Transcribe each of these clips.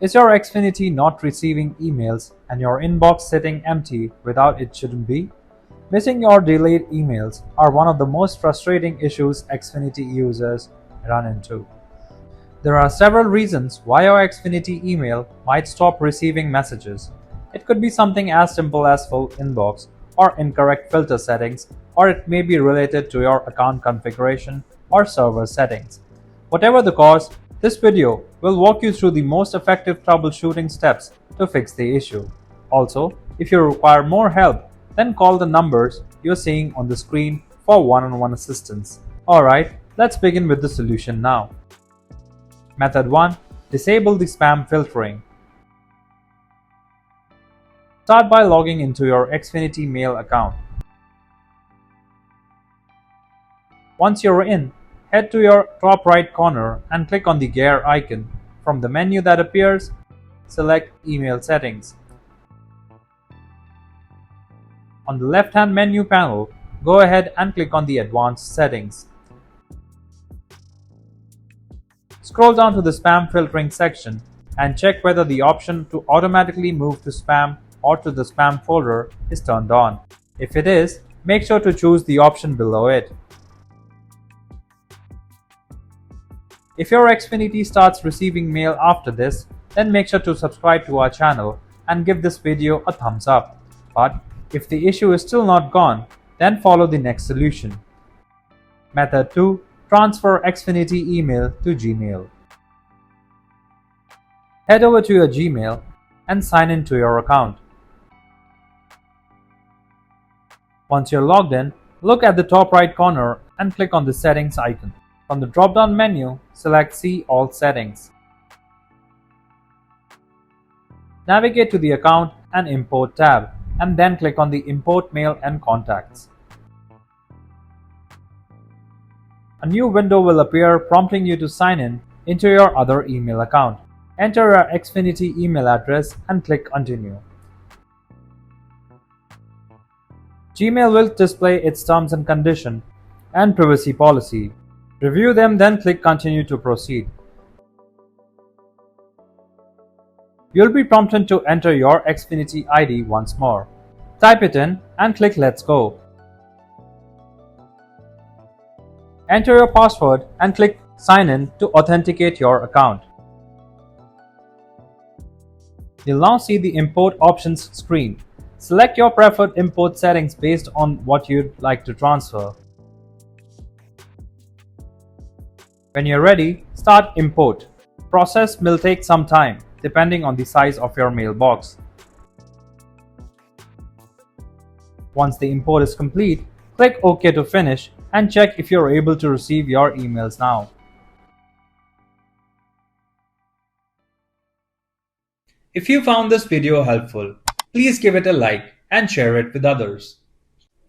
Is your Xfinity not receiving emails and your inbox sitting empty without it shouldn't be? Missing or delayed emails are one of the most frustrating issues Xfinity users run into. There are several reasons why your Xfinity email might stop receiving messages. It could be something as simple as full inbox or incorrect filter settings, or it may be related to your account configuration or server settings. Whatever the cause, this video will walk you through the most effective troubleshooting steps to fix the issue. Also, if you require more help, then call the numbers you're seeing on the screen for one-on-one assistance. Alright, let's begin with the solution now. Method 1. Disable the spam filtering. Start by logging into your Xfinity Mail account. Once you're in, head to your top right corner and click on the gear icon. From the menu that appears, select Email Settings. On the left-hand menu panel, go ahead and click on the Advanced Settings. Scroll down to the Spam Filtering section and check whether the option to automatically move to spam or to the spam folder is turned on. If it is, make sure to choose the option below it. If your Xfinity starts receiving mail after this, then make sure to subscribe to our channel and give this video a thumbs up. But if the issue is still not gone, then follow the next solution. Method 2. Transfer Xfinity email to Gmail. Head over to your Gmail and sign in to your account. Once you're logged in, look at the top right corner and click on the Settings icon. From the drop-down menu, select See All Settings. Navigate to the Account and Import tab, and then click on the Import Mail and Contacts. A new window will appear prompting you to sign in into your other email account. Enter your Xfinity email address and click Continue. Gmail will display its terms and conditions and privacy policy. Review them, then click Continue to proceed. You'll be prompted to enter your Xfinity ID once more. Type it in and click Let's Go. Enter your password and click Sign in to authenticate your account. You'll now see the Import Options screen. Select your preferred import settings based on what you'd like to transfer. When you're ready, start import. Process will take some time, depending on the size of your mailbox. Once the import is complete, click OK to finish and check if you're able to receive your emails now. If you found this video helpful, please give it a like and share it with others.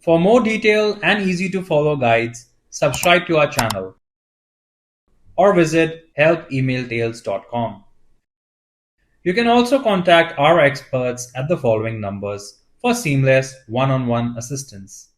For more detailed and easy to follow guides, subscribe to our channel or visit helpemailtales.com. You can also contact our experts at the following numbers for seamless one-on-one assistance.